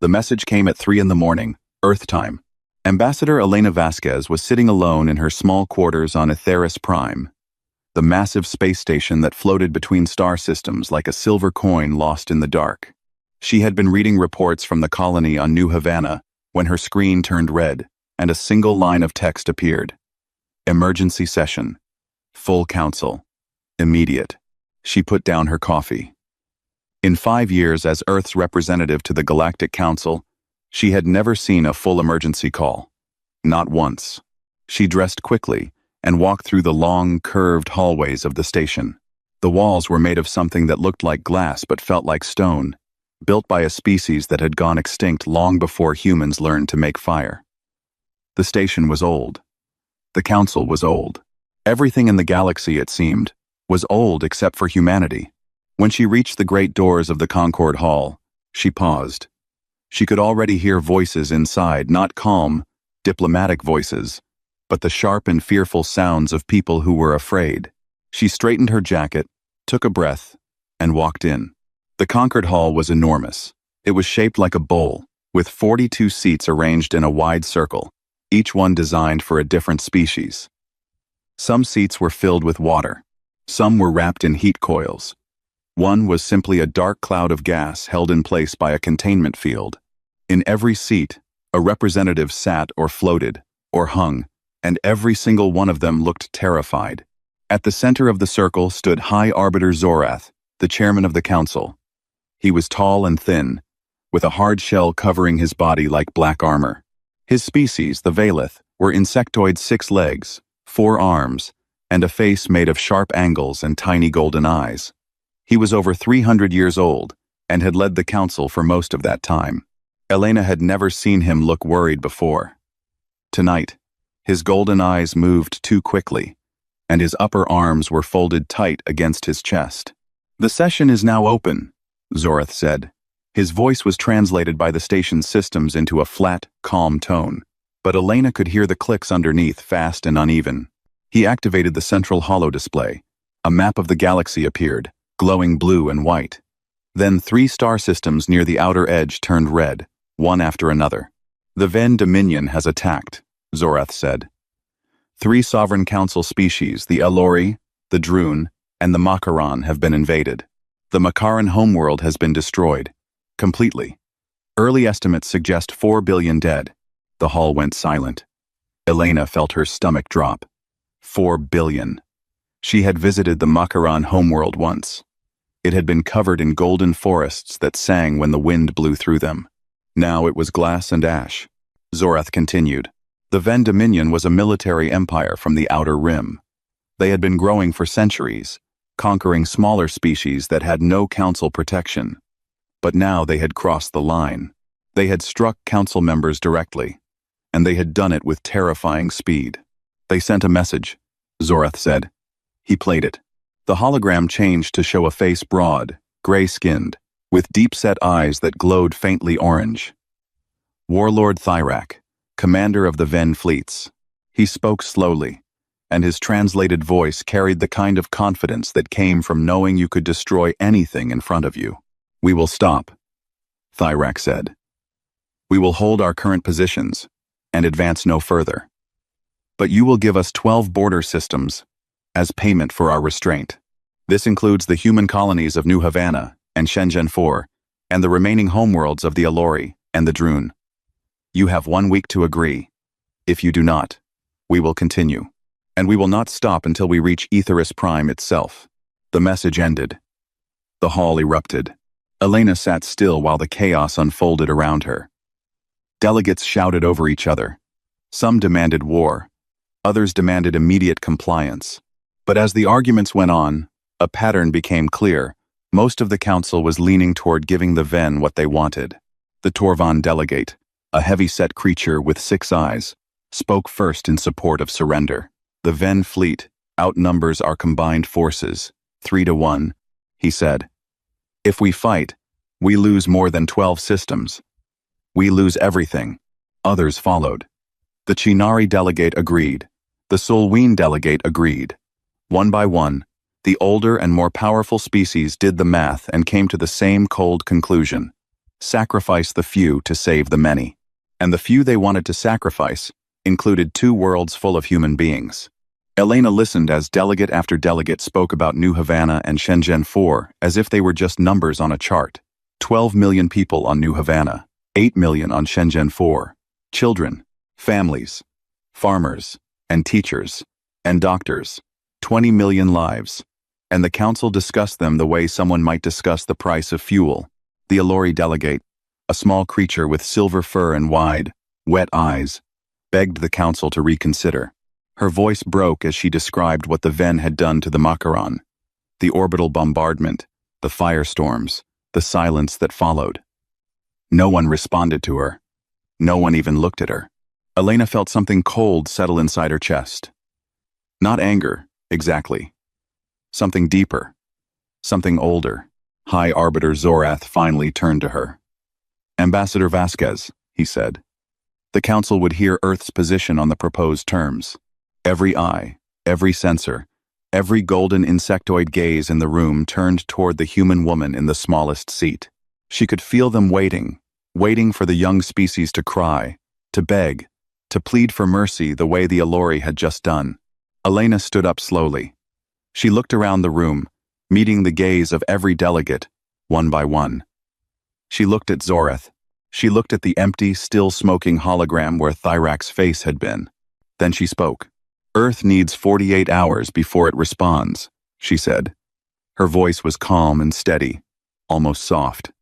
The message came at 3 in the morning, Earth time. Ambassador Elena Vasquez was sitting alone in her small quarters on Etheris Prime, the massive space station that floated between star systems like a silver coin lost in the dark. She had been reading reports from the colony on New Havana when her screen turned red and a single line of text appeared. Emergency session. Full council. Immediate. She put down her coffee. In 5 years as Earth's representative to the Galactic Council, she had never seen a full emergency call. Not once. She dressed quickly and walked through the long, curved hallways of the station. The walls were made of something that looked like glass but felt like stone, built by a species that had gone extinct long before humans learned to make fire. The station was old. The council was old. Everything in the galaxy, it seemed, was old except for humanity. When she reached the great doors of the Concord Hall, she paused. She could already hear voices inside, not calm, diplomatic voices, but the sharp and fearful sounds of people who were afraid. She straightened her jacket, took a breath, and walked in. The Concord Hall was enormous. It was shaped like a bowl, with 42 seats arranged in a wide circle, each one designed for a different species. Some seats were filled with water. Some were wrapped in heat coils. One was simply a dark cloud of gas held in place by a containment field. In every seat, a representative sat or floated, or hung, and every single one of them looked terrified. At the center of the circle stood High Arbiter Zorath, the chairman of the council. He was tall and thin, with a hard shell covering his body like black armor. His species, the Valith, were insectoid 6 legs, 4 arms, and a face made of sharp angles and tiny golden eyes. He was over 300 years old and had led the council for most of that time. Elena had never seen him look worried before. Tonight, his golden eyes moved too quickly, and his upper arms were folded tight against his chest. "The session is now open," Zorath said. His voice was translated by the station's systems into a flat, calm tone, but Elena could hear the clicks underneath, fast and uneven. He activated the central holo display. A map of the galaxy appeared, glowing blue and white. Then 3 star systems near the outer edge turned red, one after another. "The Ven Dominion has attacked," Zorath said. 3 Sovereign Council species, the Elori, the Droon, and the Makaran, have been invaded. The Makaran homeworld has been destroyed. Completely. Early estimates suggest 4 billion dead. The hall went silent. Elena felt her stomach drop. 4 billion. She had visited the Makaran homeworld once. It had been covered in golden forests that sang when the wind blew through them. Now it was glass and ash. Zorath continued. The Ven Dominion was a military empire from the Outer Rim. They had been growing for centuries, conquering smaller species that had no council protection. But now they had crossed the line. They had struck council members directly, and they had done it with terrifying speed. "They sent a message," Zorath said. He played it. The hologram changed to show a face broad, gray-skinned, with deep-set eyes that glowed faintly orange. "Warlord Thyrak, commander of the Ven fleets." He spoke slowly, and his translated voice carried the kind of confidence that came from knowing you could destroy anything in front of you. "We will stop," Thyrak said. "We will hold our current positions and advance no further. But you will give us 12 border systems as payment for our restraint. This includes the human colonies of New Havana and Shenzhen 4, and the remaining homeworlds of the Elori and the Droon. You have 1 week to agree. If you do not, we will continue, and we will not stop until we reach Etheris Prime itself." The message ended. The hall erupted. Elena sat still while the chaos unfolded around her. Delegates shouted over each other. Some demanded war. Others demanded immediate compliance. But as the arguments went on, a pattern became clear. Most of the council was leaning toward giving the Ven what they wanted. The Torvan delegate, a heavy-set creature with 6 eyes, spoke first in support of surrender. "The Ven fleet outnumbers our combined forces, 3 to 1, he said. "If we fight, we lose more than 12 systems. We lose everything." Others followed. The Chinari delegate agreed. The Solween delegate agreed. One by one, the older and more powerful species did the math and came to the same cold conclusion. sacrifice the few to save the many. And the few they wanted to sacrifice included two worlds full of human beings. Elena listened as delegate after delegate spoke about New Havana and Shenzhen 4 as if they were just numbers on a chart. 12 million people on New Havana, 8 million on Shenzhen 4. Children, families, farmers, and teachers, and doctors. 20 million lives. And the council discussed them the way someone might discuss the price of fuel. The Alori delegate, a small creature with silver fur and wide, wet eyes, begged the council to reconsider. Her voice broke as she described what the Ven had done to the Macaron. The orbital bombardment, the firestorms, the silence that followed. No one responded to her. No one even looked at her. Elena felt something cold settle inside her chest. Not anger, exactly. Something deeper. Something older. High Arbiter Zorath finally turned to her. "Ambassador Vasquez," he said. The council would hear Earth's position on the proposed terms. Every eye, every sensor, every golden insectoid gaze in the room turned toward the human woman in the smallest seat. She could feel them waiting for the young species to cry, to beg, to plead for mercy the way the Alori had just done. Elena stood up slowly. She looked around the room, meeting the gaze of every delegate, one by one. She looked at Zorath. She looked at the empty, still smoking hologram where Thyrak's face had been. Then she spoke. "Earth needs 48 hours before it responds," she said. Her voice was calm and steady, almost soft.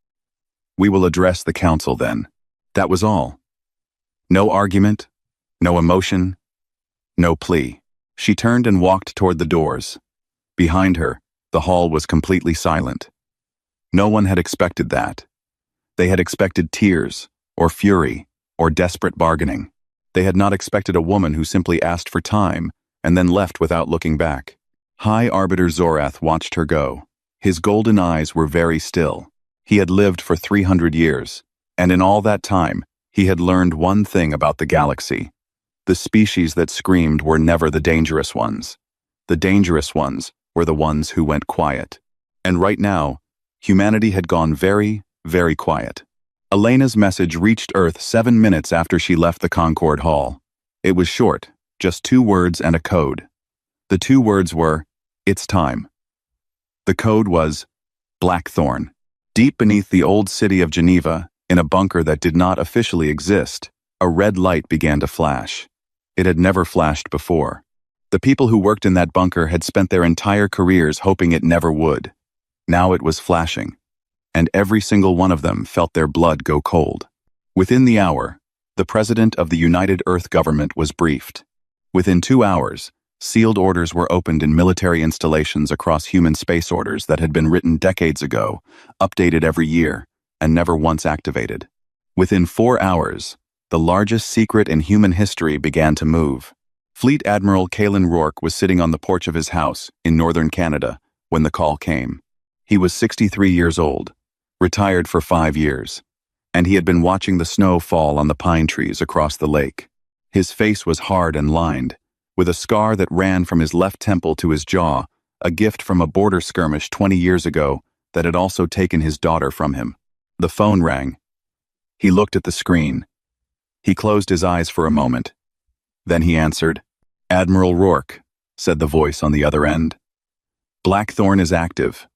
"We will address the council then." That was all. No argument, no emotion, no plea. She turned and walked toward the doors. Behind her, the hall was completely silent. No one had expected that. They had expected tears, or fury, or desperate bargaining. They had not expected a woman who simply asked for time and then left without looking back. High Arbiter Zorath watched her go. His golden eyes were very still. He had lived for 300 years, and in all that time, he had learned one thing about the galaxy. The species that screamed were never the dangerous ones. The dangerous ones were the ones who went quiet. And right now, humanity had gone very, very quiet. Elena's message reached Earth 7 minutes after she left the Concord Hall. It was short, just 2 words and a code. The 2 words were, "It's time." The code was, Blackthorn. Deep beneath the old city of Geneva, in a bunker that did not officially exist, a red light began to flash. It had never flashed before. The people who worked in that bunker had spent their entire careers hoping it never would. Now it was flashing, and every single one of them felt their blood go cold. Within the hour, the president of the United Earth government was briefed. Within 2 hours, sealed orders were opened in military installations across human space orders that had been written decades ago, updated every year, and never once activated. Within 4 hours, the largest secret in human history began to move. Fleet Admiral Kalen Rourke was sitting on the porch of his house in northern Canada when the call came. He was 63 years old, retired for 5 years, and he had been watching the snow fall on the pine trees across the lake. His face was hard and lined, with a scar that ran from his left temple to his jaw, a gift from a border skirmish 20 years ago that had also taken his daughter from him. The phone rang. He looked at the screen. He closed his eyes for a moment. Then he answered. "Admiral Rourke," said the voice on the other end. "Blackthorn is active.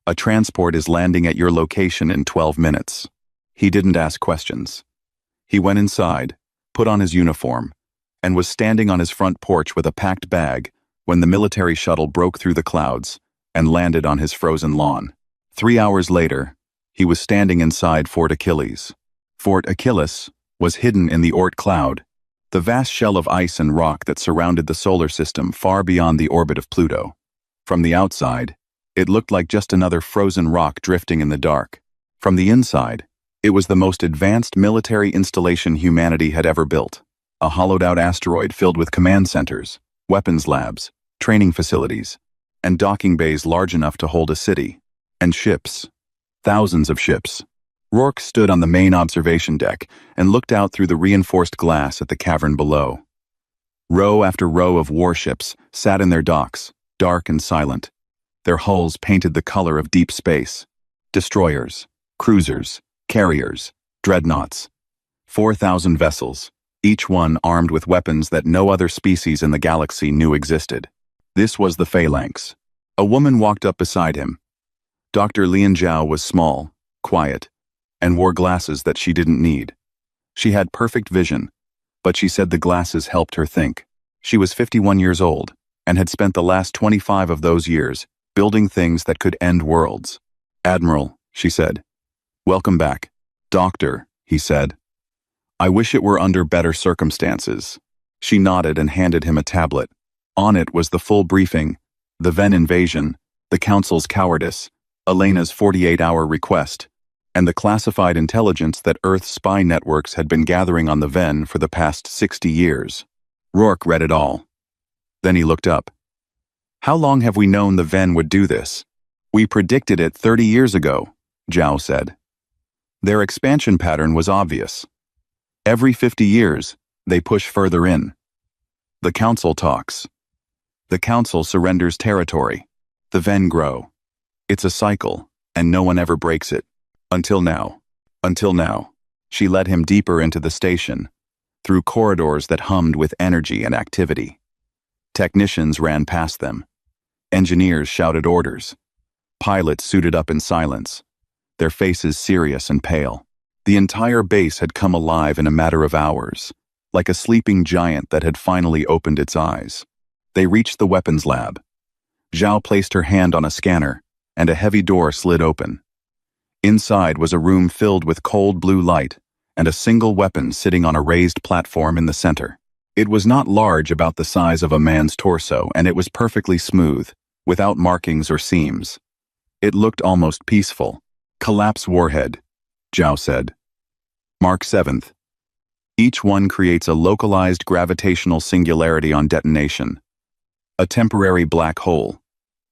A transport is landing at your location in 12 minutes. He didn't ask questions. He went inside, put on his uniform, and was standing on his front porch with a packed bag when the military shuttle broke through the clouds and landed on his frozen lawn. 3 hours later, he was standing inside Fort Achilles. Fort Achilles was hidden in the Oort cloud, the vast shell of ice and rock that surrounded the solar system far beyond the orbit of Pluto. From the outside, it looked like just another frozen rock drifting in the dark. From the inside, it was the most advanced military installation humanity had ever built. A hollowed-out asteroid filled with command centers, weapons labs, training facilities, and docking bays large enough to hold a city. And ships. Thousands of ships. Rourke stood on the main observation deck and looked out through the reinforced glass at the cavern below. Row after row of warships sat in their docks, dark and silent. Their hulls painted the color of deep space. Destroyers, cruisers, Carriers, dreadnoughts, 4,000 vessels, each one armed with weapons that no other species in the galaxy knew existed. This was the Phalanx. A woman walked up beside him. Dr. Lian Zhao was small, quiet, and wore glasses that she didn't need. She had perfect vision, but she said the glasses helped her think. She was 51 years old, and had spent the last 25 of those years building things that could end worlds. "Admiral," she said. "Welcome back." "Doctor," he said. "I wish it were under better circumstances." She nodded and handed him a tablet. On it was the full briefing: the Ven invasion, the Council's cowardice, Elena's 48-hour request, and the classified intelligence that Earth's spy networks had been gathering on the Ven for the past 60 years. Rourke read it all. Then he looked up. "How long have we known the Ven would do this?" "We predicted it 30 years ago," Zhao said. Their expansion pattern was obvious. Every 50 years, they push further in. The Council talks. The Council surrenders territory. The Ven grow. It's a cycle, and no one ever breaks it. Until now. Until now. She led him deeper into the station, through corridors that hummed with energy and activity. Technicians ran past them. Engineers shouted orders. Pilots suited up in silence, their faces serious and pale. The entire base had come alive in a matter of hours, like a sleeping giant that had finally opened its eyes. They reached the weapons lab. Zhao placed her hand on a scanner, and a heavy door slid open. Inside was a room filled with cold blue light, and a single weapon sitting on a raised platform in the center. It was not large, about the size of a man's torso, and it was perfectly smooth, without markings or seams. It looked almost peaceful. "Collapse warhead," Zhao said. "Mark 7th. Each one creates a localized gravitational singularity on detonation. A temporary black hole,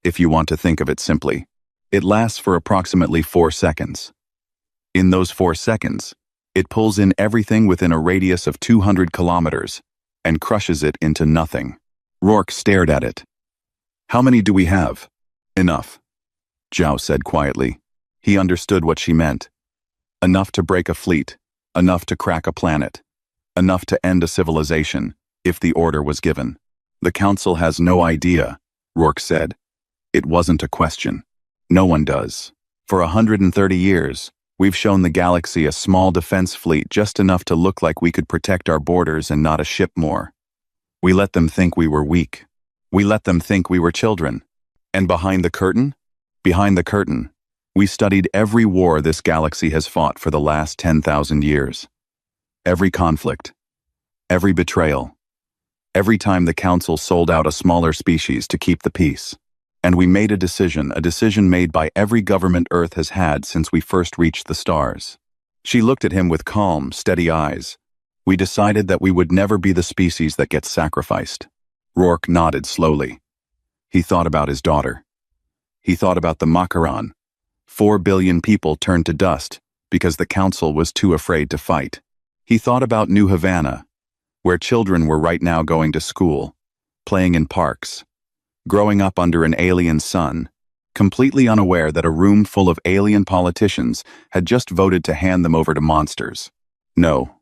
if you want to think of it simply. It lasts for approximately 4 seconds. In those 4 seconds, it pulls in everything within a radius of 200 kilometers and crushes it into nothing." Rourke stared at it. "How many do we have?" "Enough," Zhao said quietly. He understood what she meant. Enough to break a fleet, enough to crack a planet, enough to end a civilization, if the order was given. "The Council has no idea," Rourke said. It wasn't a question. "No one does. For 130 years, we've shown the galaxy a small defense fleet, just enough to look like we could protect our borders and not a ship more. We let them think we were weak. We let them think we were children. And behind the curtain? Behind the curtain, we studied every war this galaxy has fought for the last 10,000 years. Every conflict. Every betrayal. Every time the Council sold out a smaller species to keep the peace. And we made a decision made by every government Earth has had since we first reached the stars." She looked at him with calm, steady eyes. "We decided that we would never be the species that gets sacrificed." Rourke nodded slowly. He thought about his daughter. He thought about the Makaran. 4 billion people turned to dust because the Council was too afraid to fight. He thought about New Havana, where children were right now going to school, playing in parks, growing up under an alien sun, completely unaware that a room full of alien politicians had just voted to hand them over to monsters. No,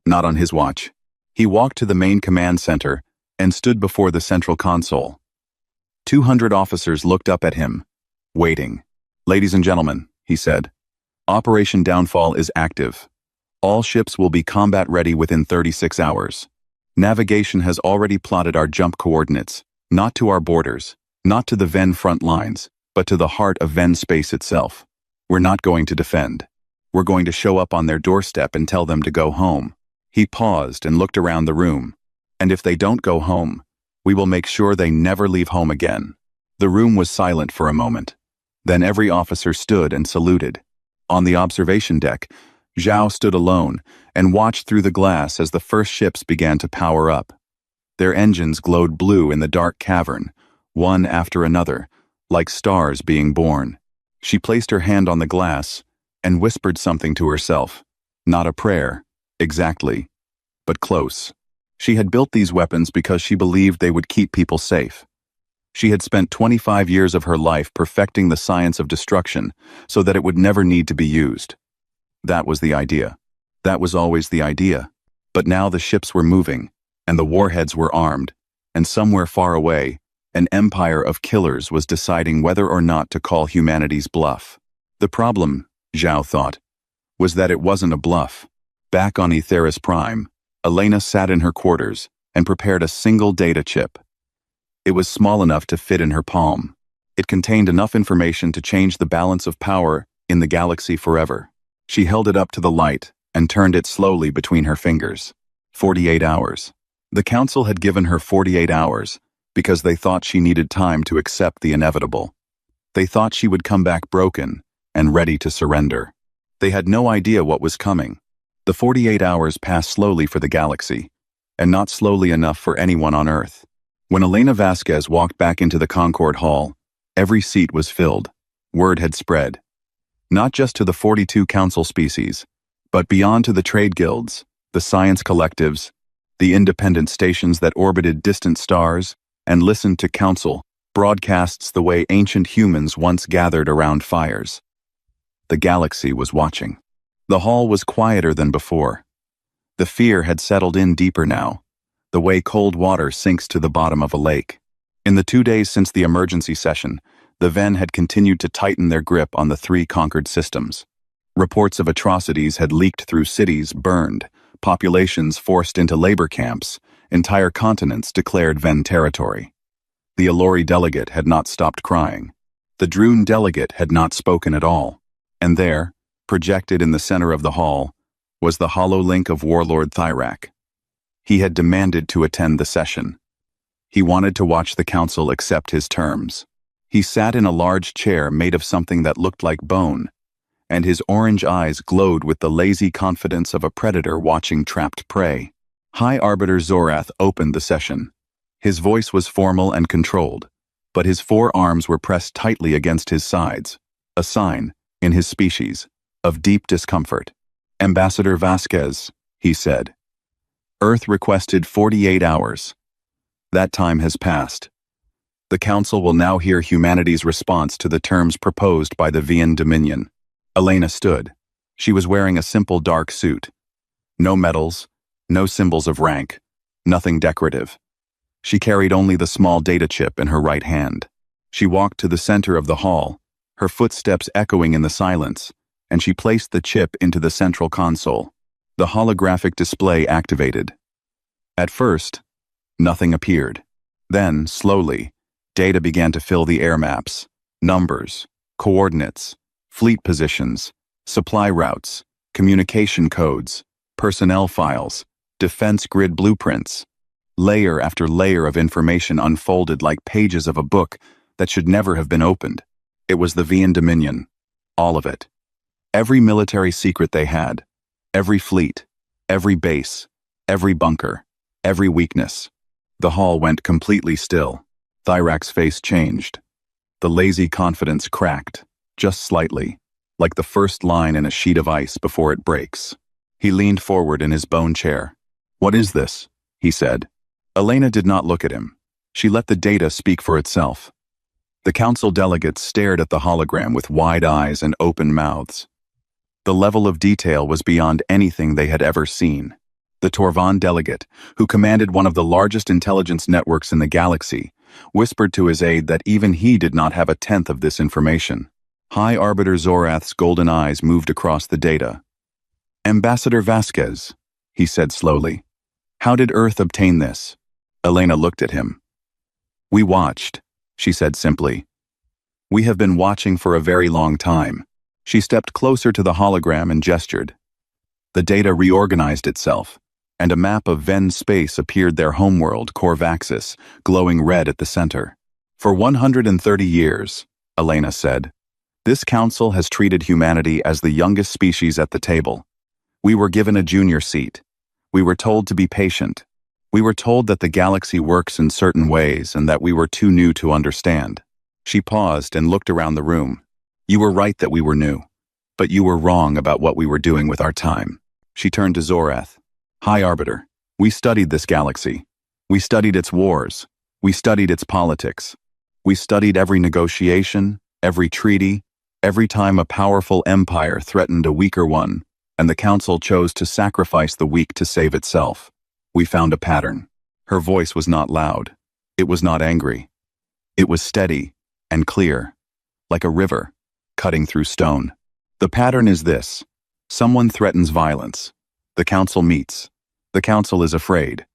not on his watch. He walked to the main command center and stood before the central console. 200 officers looked up at him, waiting. "Ladies and gentlemen," he said, "Operation Downfall is active. All ships will be combat ready within 36 hours. Navigation has already plotted our jump coordinates, not to our borders, not to the Ven front lines, but to the heart of Ven space itself. We're not going to defend. We're going to show up on their doorstep and tell them to go home." He paused and looked around the room. "And if they don't go home, we will make sure they never leave home again." The room was silent for a moment. Then every officer stood and saluted. On the observation deck, Zhao stood alone and watched through the glass as the first ships began to power up. Their engines glowed blue in the dark cavern, one after another, like stars being born. She placed her hand on the glass and whispered something to herself. Not a prayer, exactly, but close. She had built these weapons because she believed they would keep people safe. She had spent 25 years of her life perfecting the science of destruction so that it would never need to be used. That was the idea. That was always the idea. But now the ships were moving, and the warheads were armed, and somewhere far away, an empire of killers was deciding whether or not to call humanity's bluff. The problem, Zhao thought, was that it wasn't a bluff. Back on Aetheris Prime, Elena sat in her quarters and prepared a single data chip. It was small enough to fit in her palm. It contained enough information to change the balance of power in the galaxy forever. She held it up to the light and turned it slowly between her fingers. 48 hours. The Council had given her 48 hours because they thought she needed time to accept the inevitable. They thought she would come back broken and ready to surrender. They had no idea what was coming. The 48 hours passed slowly for the galaxy, and not slowly enough for anyone on Earth. When Elena Vasquez walked back into the Concord Hall, every seat was filled. Word had spread. Not just to the 42 council species, but beyond to the trade guilds, the science collectives, the independent stations that orbited distant stars and listened to council broadcasts the way ancient humans once gathered around fires. The galaxy was watching. The hall was quieter than before. The fear had settled in deeper now, the way cold water sinks to the bottom of a lake. In the 2 days since the emergency session, the Ven had continued to tighten their grip on the 3 conquered systems. Reports of atrocities had leaked through cities burned, populations forced into labor camps, entire continents declared Ven territory. The Alori delegate had not stopped crying. The Droon delegate had not spoken at all. And there, projected in the center of the hall, was the hollow link of Warlord Thyrak. He had demanded to attend the session. He wanted to watch the council accept his terms. He sat in a large chair made of something that looked like bone, and his orange eyes glowed with the lazy confidence of a predator watching trapped prey. High Arbiter Zorath opened the session. His voice was formal and controlled, but his 4 arms were pressed tightly against his sides, a sign, in his species, of deep discomfort. Ambassador Vasquez, he said. Earth requested 48 hours. That time has passed. The Council will now hear humanity's response to the terms proposed by the Vian Dominion. Elena stood. She was wearing a simple dark suit. No medals, no symbols of rank, nothing decorative. She carried only the small data chip in her right hand. She walked to the center of the hall, her footsteps echoing in the silence, and she placed the chip into the central console. The holographic display activated. At first, nothing appeared. Then, slowly, data began to fill the air maps, numbers, coordinates, fleet positions, supply routes, communication codes, personnel files, defense grid blueprints. Layer after layer of information unfolded like pages of a book that should never have been opened. It was the Vian Dominion. All of it. Every military secret they had. Every fleet. Every base. Every bunker. Every weakness. The hall went completely still. Thyrak's face changed. The lazy confidence cracked, just slightly, like the first line in a sheet of ice before it breaks. He leaned forward in his bone chair. "What is this?" he said. Elena did not look at him. She let the data speak for itself. The council delegates stared at the hologram with wide eyes and open mouths. The level of detail was beyond anything they had ever seen. The Torvan delegate, who commanded one of the largest intelligence networks in the galaxy, whispered to his aide that even he did not have a tenth of this information. High Arbiter Zorath's golden eyes moved across the data. "Ambassador Vasquez," he said slowly, "how did Earth obtain this?" Elena looked at him. "We watched," she said simply. "We have been watching for a very long time." She stepped closer to the hologram and gestured. The data reorganized itself, and a map of Ven space appeared, their homeworld, Corvaxis, glowing red at the center. "For 130 years, Elena said, this council has treated humanity as the youngest species at the table. We were given a junior seat. We were told to be patient. We were told that the galaxy works in certain ways and that we were too new to understand." She paused and looked around the room. "You were right that we were new, but you were wrong about what we were doing with our time." She turned to Zorath. "High Arbiter, we studied this galaxy. We studied its wars. We studied its politics. We studied every negotiation, every treaty, every time a powerful empire threatened a weaker one and the Council chose to sacrifice the weak to save itself. We found a pattern. Her voice was not loud. It was not angry. It was steady and clear, like a river, cutting through stone. The pattern is this. Someone threatens violence. The Council meets. The Council is afraid.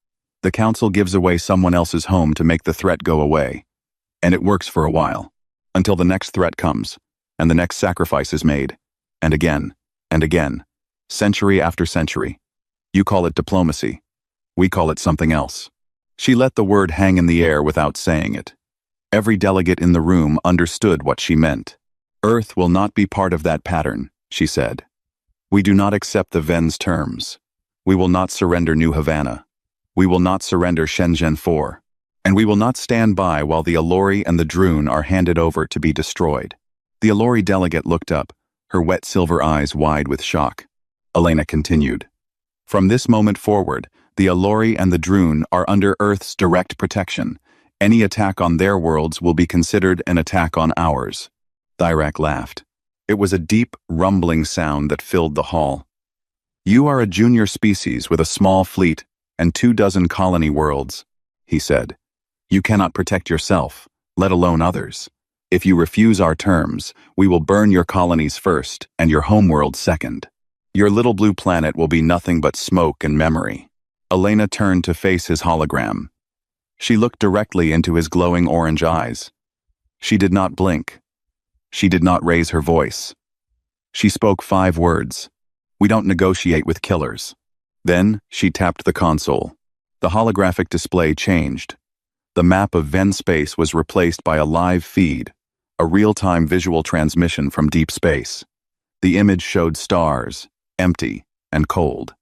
The Council gives away someone else's home to make the threat go away. And it works for a while, until the next threat comes, and the next sacrifice is made, and again, century after century. You call it diplomacy. We call it something else. She let the word hang in the air without saying it. Every delegate in the room understood what she meant. Earth will not be part of that pattern, she said. We do not accept the Ven's terms. We will not surrender New Havana. We will not surrender Shenzhen 4. And we will not stand by while the Allori and the Droon are handed over to be destroyed. The Allori delegate looked up, her wet silver eyes wide with shock. Elena continued. From this moment forward, the Allori and the Droon are under Earth's direct protection. Any attack on their worlds will be considered an attack on ours. Thyrak laughed. It was a deep, rumbling sound that filled the hall. You are a junior species with a small fleet and 24 colony worlds, he said. You cannot protect yourself, let alone others. If you refuse our terms, we will burn your colonies first and your homeworld second. Your little blue planet will be nothing but smoke and memory. Elena turned to face his hologram. She looked directly into his glowing orange eyes. She did not blink. She did not raise her voice. She spoke 5 words. We don't negotiate with killers. Then she tapped the console. The holographic display changed. The map of Ven space was replaced by a live feed, a real-time visual transmission from deep space. The image showed stars, empty and cold.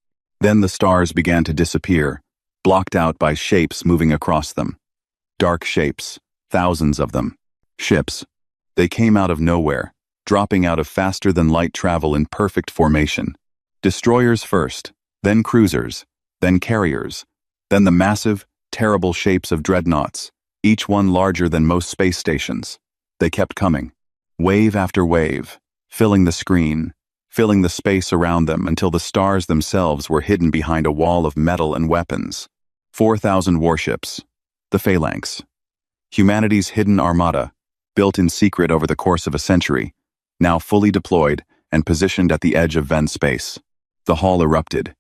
Then the stars began to disappear, blocked out by shapes moving across them. Dark shapes, thousands of them. Ships. They came out of nowhere, dropping out of faster-than-light travel in perfect formation. Destroyers first, then cruisers, then carriers, then the massive, terrible shapes of dreadnoughts, each one larger than most space stations. They kept coming, wave after wave, filling the screen, filling the space around them until the stars themselves were hidden behind a wall of metal and weapons. 4,000 warships, the Phalanx. Humanity's hidden armada, built in secret over the course of a century, now fully deployed and positioned at the edge of Ven space. The hall erupted.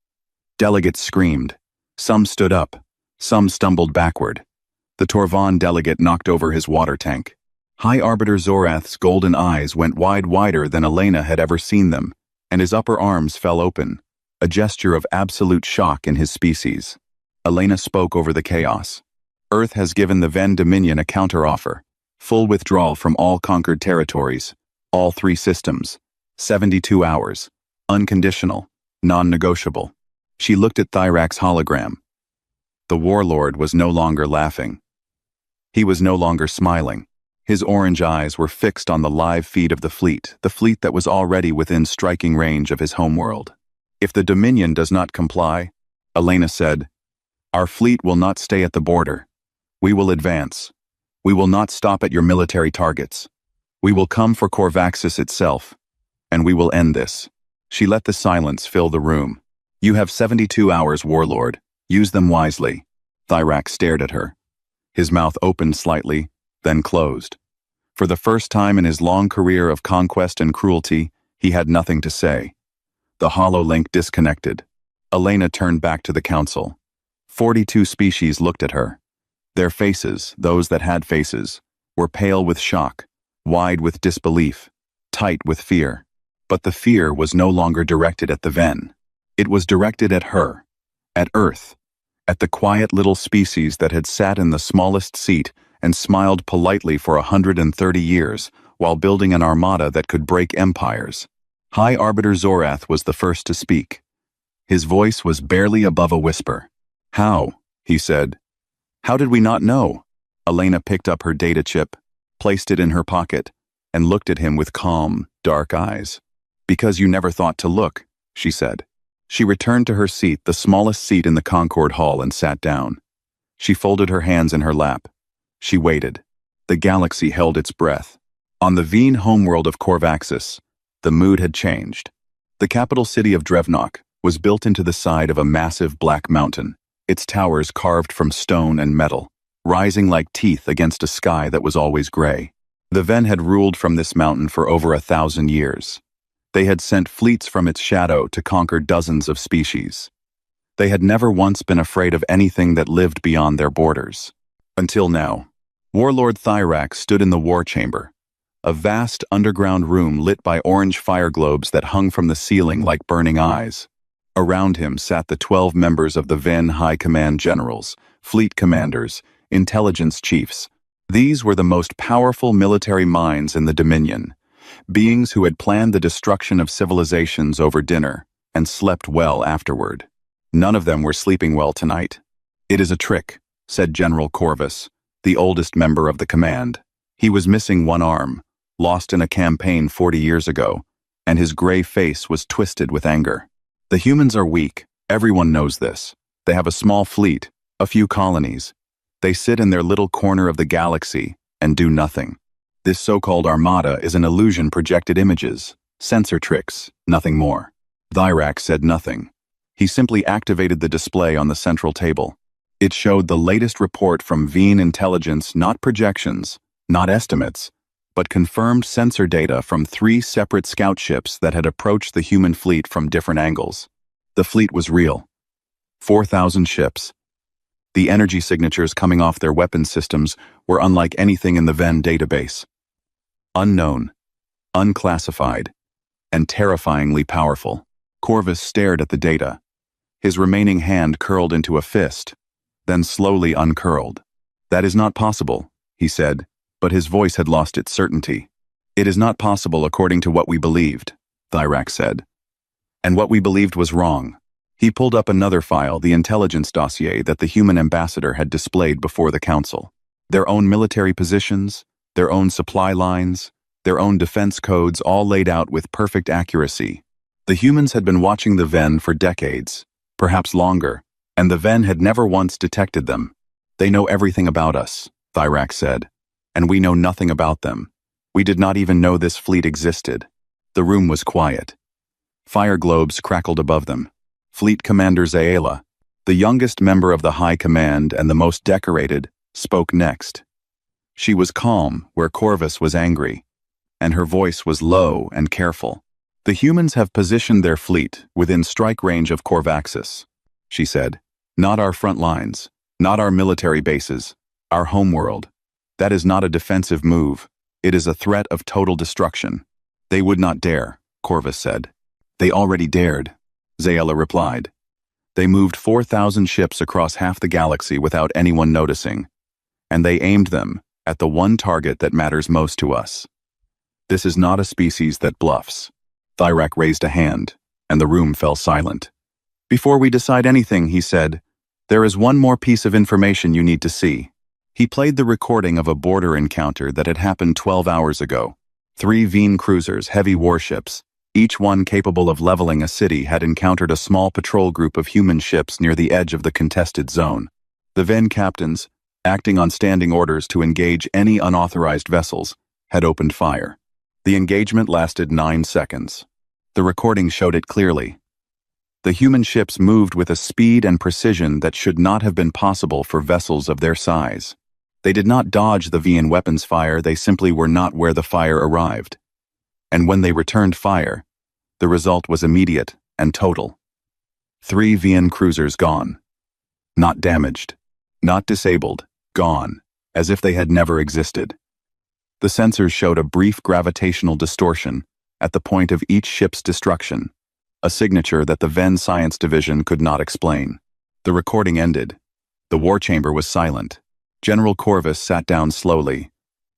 Delegates screamed. Some stood up. Some stumbled backward. The Torvan delegate knocked over his water tank. High Arbiter Zorath's golden eyes went wider than Elena had ever seen them, and his upper arms fell open, a gesture of absolute shock in his species. Elena spoke over the chaos. Earth has given the Ven Dominion a counteroffer. Full withdrawal from all conquered territories, all 3 systems, 72 hours, unconditional, non-negotiable. She looked at Thyrak's hologram. The warlord was no longer laughing. He was no longer smiling. His orange eyes were fixed on the live feed of the fleet that was already within striking range of his homeworld. If the Dominion does not comply, Elena said, our fleet will not stay at the border. We will advance. We will not stop at your military targets. We will come for Corvaxis itself, and we will end this. She let the silence fill the room. You have 72 hours, warlord. Use them wisely. Thyrak stared at her. His mouth opened slightly, then closed. For the first time in his long career of conquest and cruelty, he had nothing to say. The hololink disconnected. Elena turned back to the council. 42 species looked at her. Their faces, those that had faces, were pale with shock, wide with disbelief, tight with fear. But the fear was no longer directed at the Ven. It was directed at her, at Earth, at the quiet little species that had sat in the smallest seat and smiled politely for 130 years while building an armada that could break empires. High Arbiter Zorath was the first to speak. His voice was barely above a whisper. How? He said. How did we not know? Elena picked up her data chip, placed it in her pocket, and looked at him with calm, dark eyes. Because you never thought to look, she said. She returned to her seat, the smallest seat in the Concord Hall, and sat down. She folded her hands in her lap. She waited. The galaxy held its breath. On the Veen homeworld of Corvaxis, the mood had changed. The capital city of Drevnok was built into the side of a massive black mountain, its towers carved from stone and metal, rising like teeth against a sky that was always gray. The Ven had ruled from this mountain for over 1,000 years. They had sent fleets from its shadow to conquer dozens of species. They had never once been afraid of anything that lived beyond their borders. Until now. Warlord Thyrak stood in the war chamber, a vast underground room lit by orange fire globes that hung from the ceiling like burning eyes. Around him sat the 12 members of the Ven High Command generals, fleet commanders, intelligence chiefs. These were the most powerful military minds in the Dominion, beings who had planned the destruction of civilizations over dinner and slept well afterward. None of them were sleeping well tonight. "It is a trick," said General Corvus, the oldest member of the command. He was missing one arm, lost in a campaign 40 years ago, and his gray face was twisted with anger. "The humans are weak. Everyone knows this. They have a small fleet, a few colonies. They sit in their little corner of the galaxy and do nothing. This so-called armada is an illusion, projected images, sensor tricks, nothing more." Thyrak said nothing. He simply activated the display on the central table. It showed the latest report from Veen intelligence, not projections, not estimates, but confirmed sensor data from 3 separate scout ships that had approached the human fleet from different angles. The fleet was real. 4,000 ships. The energy signatures coming off their weapon systems were unlike anything in the Ven database. Unknown, unclassified, and terrifyingly powerful. Corvus stared at the data. His remaining hand curled into a fist, then slowly uncurled. "That is not possible," he said, but his voice had lost its certainty. "It is not possible according to what we believed," Thyrak said. "And what we believed was wrong." He pulled up another file, the intelligence dossier that the human ambassador had displayed before the council. Their own military positions, their own supply lines, their own defense codes, all laid out with perfect accuracy. The humans had been watching the Ven for decades, perhaps longer, and the Ven had never once detected them. "They know everything about us," Thyrak said, "and we know nothing about them. We did not even know this fleet existed." The room was quiet. Fire globes crackled above them. Fleet Commander Zaela, the youngest member of the High Command and the most decorated, spoke next. She was calm where Corvus was angry, and her voice was low and careful. "The humans have positioned their fleet within strike range of Corvaxis," she said. "Not our front lines, not our military bases, our homeworld. That is not a defensive move. It is a threat of total destruction." "They would not dare," Corvus said. "They already dared," Zaela replied. "They moved 4,000 ships across half the galaxy without anyone noticing, and they aimed them at the one target that matters most to us. This is not a species that bluffs." Thyrak raised a hand, and the room fell silent. "Before we decide anything," he said, "there is one more piece of information you need to see." He played the recording of a border encounter that had happened 12 hours ago. 3 Veen cruisers, heavy warships, each one capable of leveling a city, had encountered a small patrol group of human ships near the edge of the contested zone. The Ven captains, acting on standing orders to engage any unauthorized vessels, had opened fire. The engagement lasted 9 seconds. The recording showed it clearly. The human ships moved with a speed and precision that should not have been possible for vessels of their size. They did not dodge the Veen weapons fire, they simply were not where the fire arrived. And when they returned fire, the result was immediate and total. 3 Veen cruisers gone. Not damaged, not disabled, gone, as if they had never existed. The sensors showed a brief gravitational distortion at the point of each ship's destruction, a signature that the Ven Science Division could not explain. The recording ended. The war chamber was silent. General Corvus sat down slowly.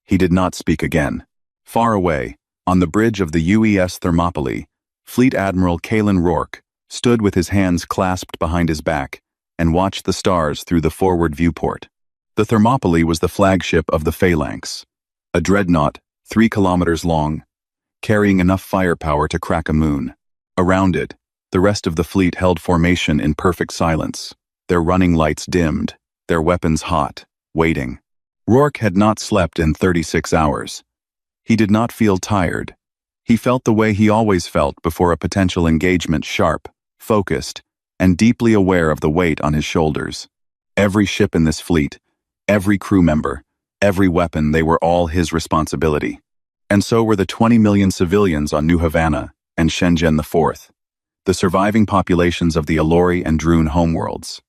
He did not speak again. Far away, on the bridge of the UES Thermopylae, Fleet Admiral Kalen Rourke stood with his hands clasped behind his back and watched the stars through the forward viewport. The Thermopylae was the flagship of the Phalanx, a dreadnought 3 kilometers long, carrying enough firepower to crack a moon. Around it, the rest of the fleet held formation in perfect silence, their running lights dimmed, their weapons hot, waiting. Rourke had not slept in 36 hours. He did not feel tired, He felt the way he always felt before a potential engagement, sharp, focused, and deeply aware of the weight on his shoulders. Every ship in this fleet, every crew member, every weapon, they were all his responsibility. And so were the 20 million civilians on New Havana and Shenzhen IV, the surviving populations of the Alori and Droon homeworlds.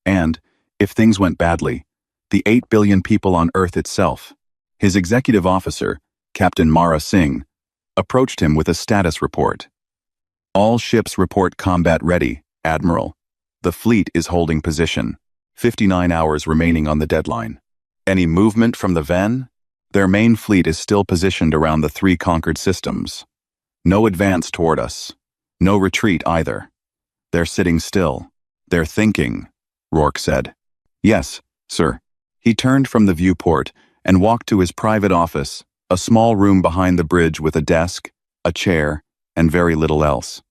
And, if things went badly, the 8 billion people on Earth itself. His executive officer, Captain Mara Singh, approached him with a status report. All ships report combat ready, Admiral. The fleet is holding position. 59 hours remaining on the deadline. Any movement from the Ven? Their main fleet is still positioned around the 3 conquered systems. No advance toward us. No retreat either. They're sitting still. They're thinking, Rourke said. Yes, sir. He turned from the viewport and walked to his private office, a small room behind the bridge with a desk, a chair, and very little else.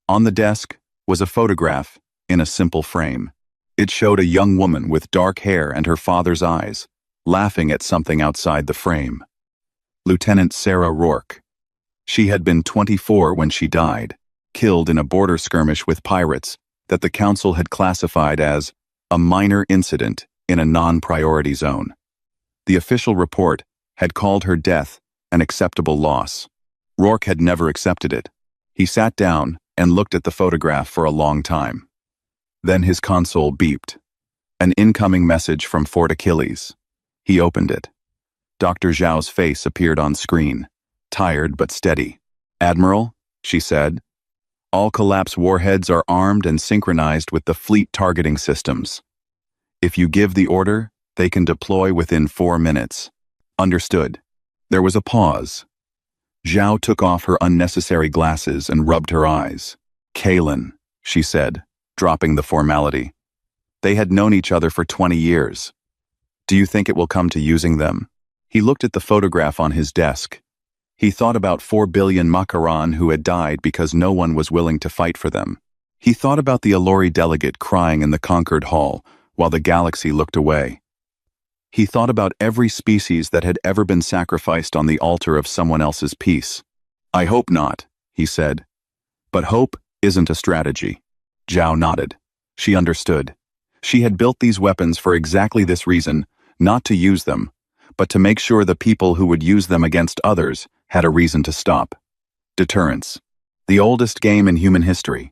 On the desk was a photograph in a simple frame. It showed a young woman with dark hair and her father's eyes, laughing at something outside the frame. Lieutenant Sarah Rourke. She had been 24 when she died, killed in a border skirmish with pirates that the Council had classified as a minor incident in a non-priority zone. The official report had called her death an acceptable loss. Rourke had never accepted it. He sat down and looked at the photograph for a long time. Then his console beeped. An incoming message from Fort Achilles. He opened it. Dr. Zhao's face appeared on screen, tired but steady. Admiral, she said, all collapse warheads are armed and synchronized with the fleet targeting systems. If you give the order, they can deploy within 4 minutes. Understood. There was a pause. Zhao took off her unnecessary glasses and rubbed her eyes. Kalen, she said, dropping the formality. They had known each other for 20 years. Do you think it will come to using them? He looked at the photograph on his desk. He thought about 4 billion Makaran who had died because no one was willing to fight for them. He thought about the Alori delegate crying in the conquered hall while the galaxy looked away. He thought about every species that had ever been sacrificed on the altar of someone else's peace. I hope not, he said. But hope isn't a strategy. Zhao nodded. She understood. She had built these weapons for exactly this reason, not to use them, but to make sure the people who would use them against others had a reason to stop. Deterrence. The oldest game in human history.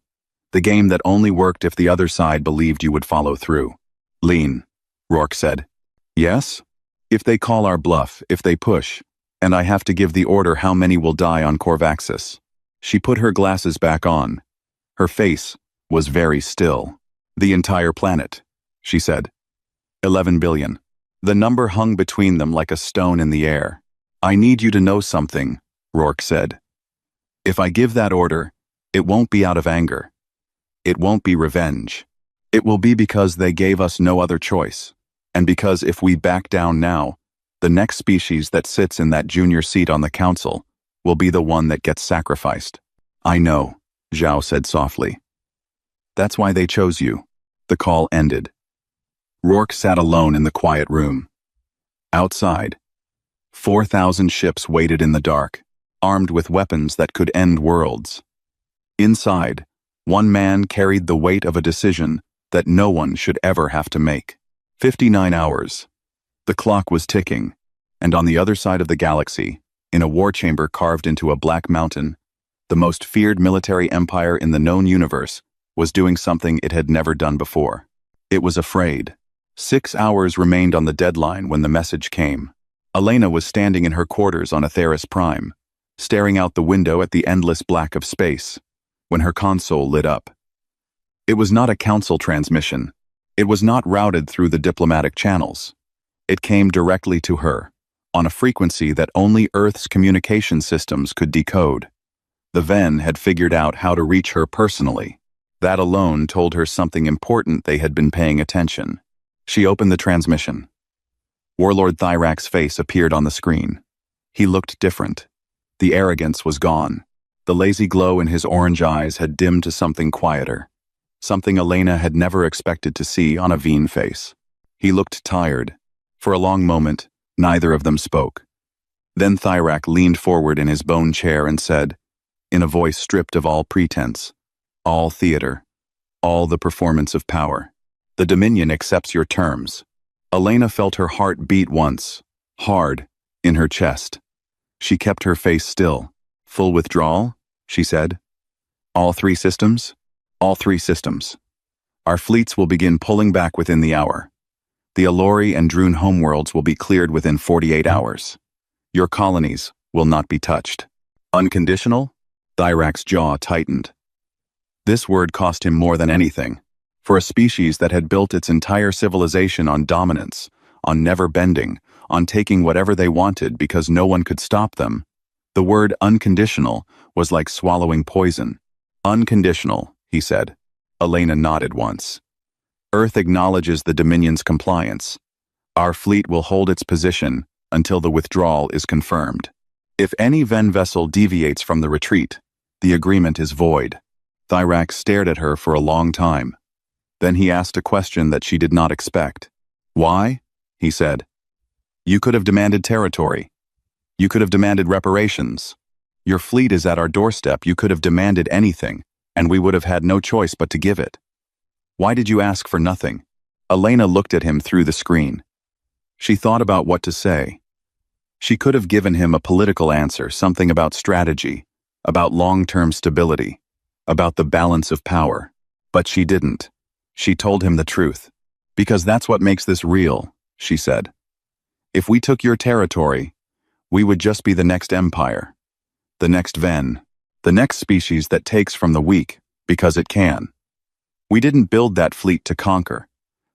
The game that only worked if the other side believed you would follow through. Lean, Rourke said. Yes? If they call our bluff, if they push, and I have to give the order how many will die on Corvaxis. She put her glasses back on. Her face was very still. The entire planet, she said. 11 billion. The number hung between them like a stone in the air. I need you to know something, Rourke said. If I give that order, it won't be out of anger. It won't be revenge. It will be because they gave us no other choice. And because if we back down now, the next species that sits in that junior seat on the council will be the one that gets sacrificed. I know, Zhao said softly. That's why they chose you. The call ended. Rourke sat alone in the quiet room. Outside, 4,000 ships waited in the dark, armed with weapons that could end worlds. Inside, one man carried the weight of a decision that no one should ever have to make. 59 hours. The clock was ticking, and on the other side of the galaxy, in a war chamber carved into a black mountain, the most feared military empire in the known universe was doing something it had never done before. It was afraid. 6 hours remained on the deadline when the message came. Elena was standing in her quarters on Atheris Prime, staring out the window at the endless black of space, when her console lit up. It was not a council transmission. It was not routed through the diplomatic channels. It came directly to her, on a frequency that only Earth's communication systems could decode. The Ven had figured out how to reach her personally. That alone told her something important. They had been paying attention. She opened the transmission. Warlord Thyrak's face appeared on the screen. He looked different. The arrogance was gone. The lazy glow in his orange eyes had dimmed to something quieter. Something Elena had never expected to see on a Veen face. He looked tired. For a long moment, neither of them spoke. Then Thyrak leaned forward in his bone chair and said, in a voice stripped of all pretense, all theater, all the performance of power, the Dominion accepts your terms. Elena felt her heart beat once, hard, in her chest. She kept her face still. Full withdrawal, she said. All 3 systems? All 3 systems. Our fleets will begin pulling back within the hour. The Alori and Droon homeworlds will be cleared within 48 hours. Your colonies will not be touched. Unconditional? Thyrak's jaw tightened. This word cost him more than anything. For a species that had built its entire civilization on dominance, on never bending, on taking whatever they wanted because no one could stop them, the word unconditional was like swallowing poison. Unconditional, he said. Elena nodded once. Earth acknowledges the Dominion's compliance. Our fleet will hold its position until the withdrawal is confirmed. If any Ven vessel deviates from the retreat, the agreement is void. Thyrak stared at her for a long time. Then he asked a question that she did not expect. Why? He said. You could have demanded territory. You could have demanded reparations. Your fleet is at our doorstep. You could have demanded anything, and we would have had no choice but to give it. Why did you ask for nothing? Elena looked at him through the screen. She thought about what to say. She could have given him a political answer, something about strategy, about long-term stability, about the balance of power. But she didn't. She told him the truth. Because that's what makes this real, she said. If we took your territory, we would just be the next empire, the next Ven, the next species that takes from the weak, because it can. We didn't build that fleet to conquer.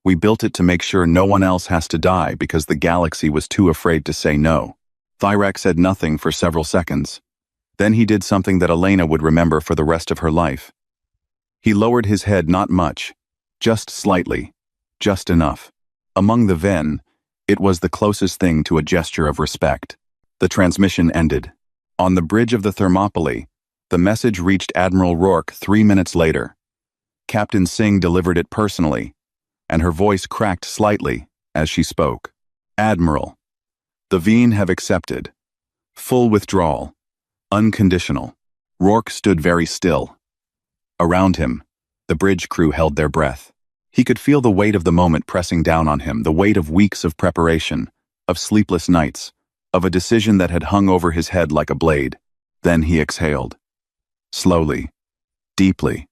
We built it to make sure no one else has to die because the galaxy was too afraid to say no. Thyrak said nothing for several seconds. Then he did something that Elena would remember for the rest of her life. He lowered his head not much, just slightly, just enough. Among the Ven, it was the closest thing to a gesture of respect. The transmission ended. On the bridge of the Thermopylae, the message reached Admiral Rourke 3 minutes later. Captain Singh delivered it personally, and her voice cracked slightly as she spoke. Admiral, the Veen have accepted. Full withdrawal. Unconditional. Rourke stood very still. Around him, the bridge crew held their breath. He could feel the weight of the moment pressing down on him, the weight of weeks of preparation, of sleepless nights, of a decision that had hung over his head like a blade. Then he exhaled. Slowly, deeply.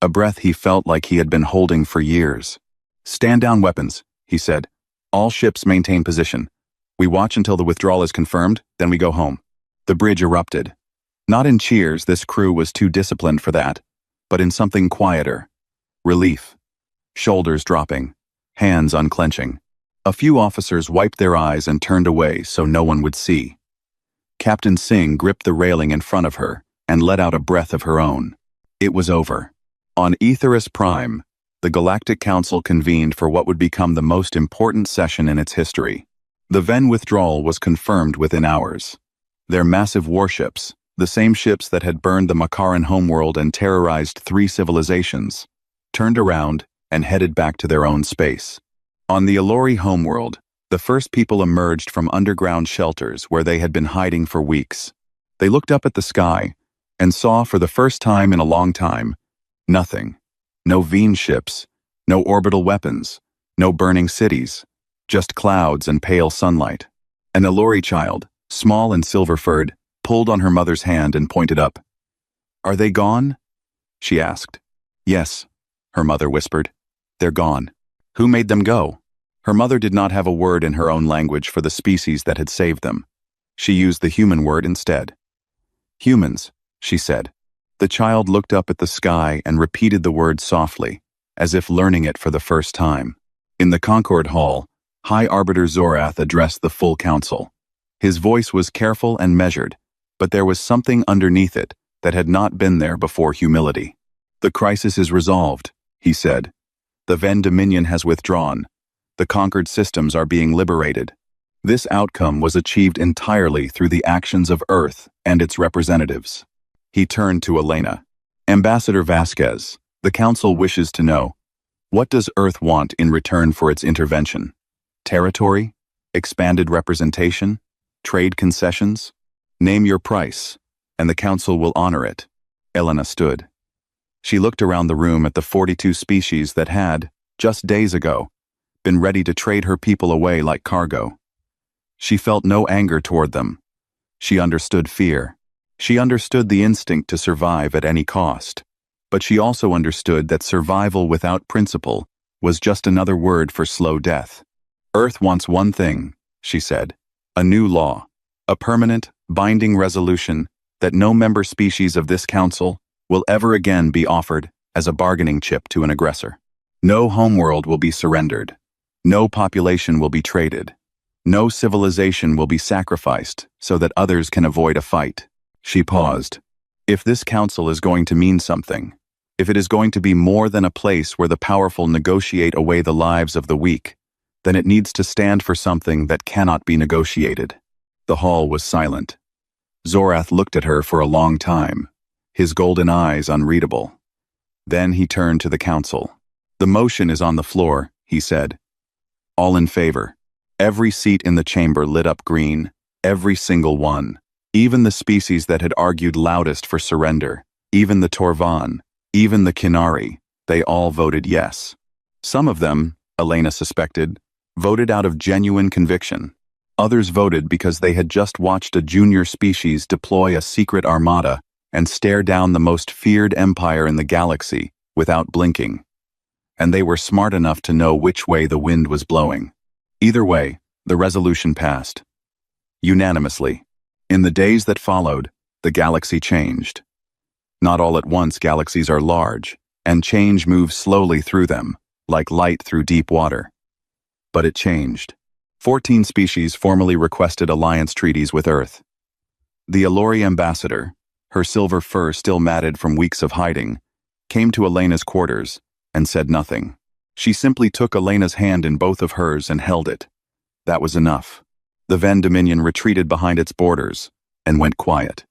A breath he felt like he had been holding for years. Stand down weapons, he said. All ships maintain position. We watch until the withdrawal is confirmed, then we go home. The bridge erupted. Not in cheers, this crew was too disciplined for that, but in something quieter. Relief. Shoulders dropping, hands unclenching. A few officers wiped their eyes and turned away so no one would see. Captain Singh gripped the railing in front of her and let out a breath of her own. It was over. On Aetheris Prime, the Galactic Council convened for what would become the most important session in its history. The Ven withdrawal was confirmed within hours. Their massive warships, the same ships that had burned the Makaran homeworld and terrorized 3 civilizations, turned around and headed back to their own space. On the Alori homeworld, the first people emerged from underground shelters where they had been hiding for weeks. They looked up at the sky and saw for the first time in a long time, nothing. No Veen ships, no orbital weapons, no burning cities, just clouds and pale sunlight. An Alori child, small and silver-furred, pulled on her mother's hand and pointed up. Are they gone? She asked. Yes, her mother whispered. They're gone. Who made them go? Her mother did not have a word in her own language for the species that had saved them. She used the human word instead. Humans, she said. The child looked up at the sky and repeated the word softly, as if learning it for the first time. In the Concord Hall, High Arbiter Zorath addressed the full council. His voice was careful and measured, but there was something underneath it that had not been there before: humility. The crisis is resolved, he said. The Ven Dominion has withdrawn. The conquered systems are being liberated. This outcome was achieved entirely through the actions of Earth and its representatives. He turned to Elena. Ambassador Vasquez, the Council wishes to know, what does Earth want in return for its intervention? Territory? Expanded representation? Trade concessions? Name your price, and the council will honor it. Elena stood. She looked around the room at the 42 species that had, just days ago, been ready to trade her people away like cargo. She felt no anger toward them. She understood fear. She understood the instinct to survive at any cost. But she also understood that survival without principle was just another word for slow death. Earth wants one thing, she said. A new law. A permanent, binding resolution that no member species of this council will ever again be offered as a bargaining chip to an aggressor. No homeworld will be surrendered. No population will be traded. No civilization will be sacrificed so that others can avoid a fight. She paused. If this council is going to mean something, if it is going to be more than a place where the powerful negotiate away the lives of the weak, then it needs to stand for something that cannot be negotiated. The hall was silent. Zorath looked at her for a long time, his golden eyes unreadable. Then he turned to the council. The motion is on the floor, he said. All in favor. Every seat in the chamber lit up green, every single one. Even the species that had argued loudest for surrender, even the Torvan, even the Kinari, they all voted yes. Some of them, Elena suspected, voted out of genuine conviction. Others voted because they had just watched a junior species deploy a secret armada and stare down the most feared empire in the galaxy without blinking. And they were smart enough to know which way the wind was blowing. Either way, the resolution passed. Unanimously. In the days that followed, the galaxy changed. Not all at once galaxies are large, and change moves slowly through them, like light through deep water. But it changed. 14 species formally requested alliance treaties with Earth. The Alori ambassador, her silver fur still matted from weeks of hiding, came to Elena's quarters and said nothing. She simply took Elena's hand in both of hers and held it. That was enough. The Ven Dominion retreated behind its borders and went quiet.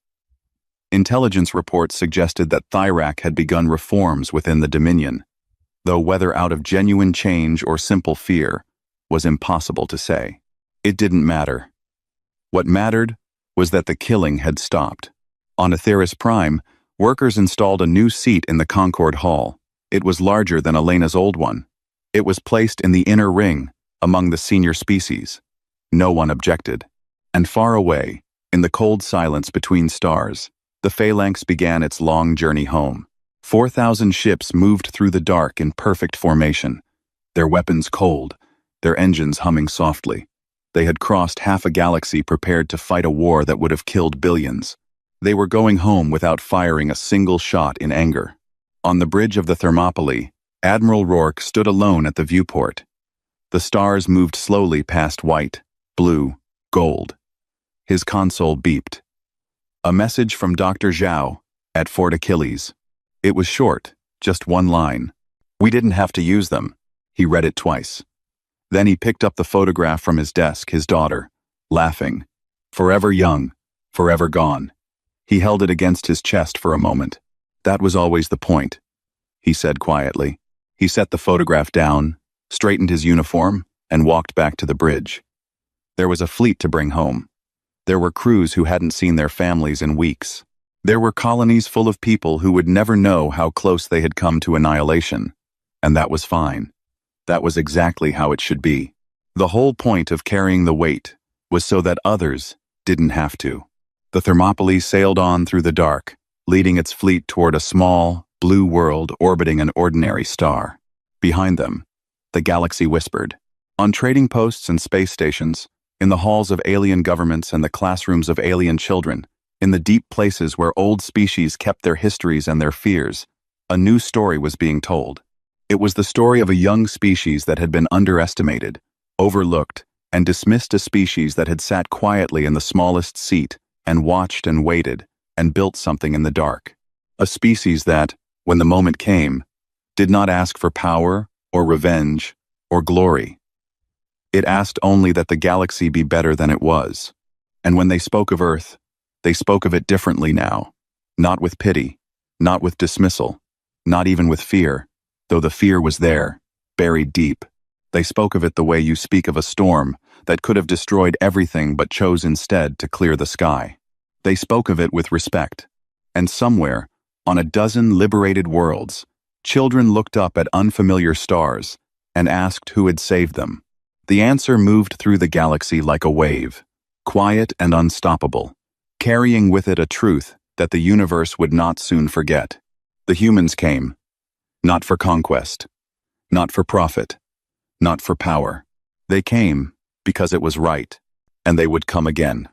Intelligence reports suggested that Thyrak had begun reforms within the Dominion, though whether out of genuine change or simple fear was impossible to say. It didn't matter. What mattered was that the killing had stopped. On Aetheris Prime, workers installed a new seat in the Concord Hall. It was larger than Elena's old one. It was placed in the inner ring, among the senior species. No one objected. And far away, in the cold silence between stars, the phalanx began its long journey home. 4,000 ships moved through the dark in perfect formation, their weapons cold, their engines humming softly. They had crossed half a galaxy prepared to fight a war that would have killed billions. They were going home without firing a single shot in anger. On the bridge of the Thermopylae, Admiral Rourke stood alone at the viewport. The stars moved slowly past white, blue, gold. His console beeped. A message from Dr. Zhao, at Fort Achilles. It was short, just one line. We didn't have to use them. He read it twice. Then he picked up the photograph from his desk, his daughter, laughing. Forever young, forever gone. He held it against his chest for a moment. That was always the point, he said quietly. He set the photograph down, straightened his uniform, and walked back to the bridge. There was a fleet to bring home. There were crews who hadn't seen their families in weeks. There were colonies full of people who would never know how close they had come to annihilation. And that was fine. That was exactly how it should be. The whole point of carrying the weight was so that others didn't have to. The Thermopylae sailed on through the dark, leading its fleet toward a small, blue world orbiting an ordinary star. Behind them, the galaxy whispered. On trading posts and space stations, in the halls of alien governments and the classrooms of alien children, in the deep places where old species kept their histories and their fears, a new story was being told. It was the story of a young species that had been underestimated, overlooked, and dismissed, a species that had sat quietly in the smallest seat and watched and waited and built something in the dark. A species that, when the moment came, did not ask for power or revenge or glory. It asked only that the galaxy be better than it was. And when they spoke of Earth, they spoke of it differently now, not with pity, not with dismissal, not even with fear, though the fear was there, buried deep. They spoke of it the way you speak of a storm that could have destroyed everything but chose instead to clear the sky. They spoke of it with respect. And somewhere, on a dozen liberated worlds, children looked up at unfamiliar stars and asked who had saved them. The answer moved through the galaxy like a wave, quiet and unstoppable, carrying with it a truth that the universe would not soon forget. The humans came, not for conquest, not for profit, not for power. They came because it was right, and they would come again.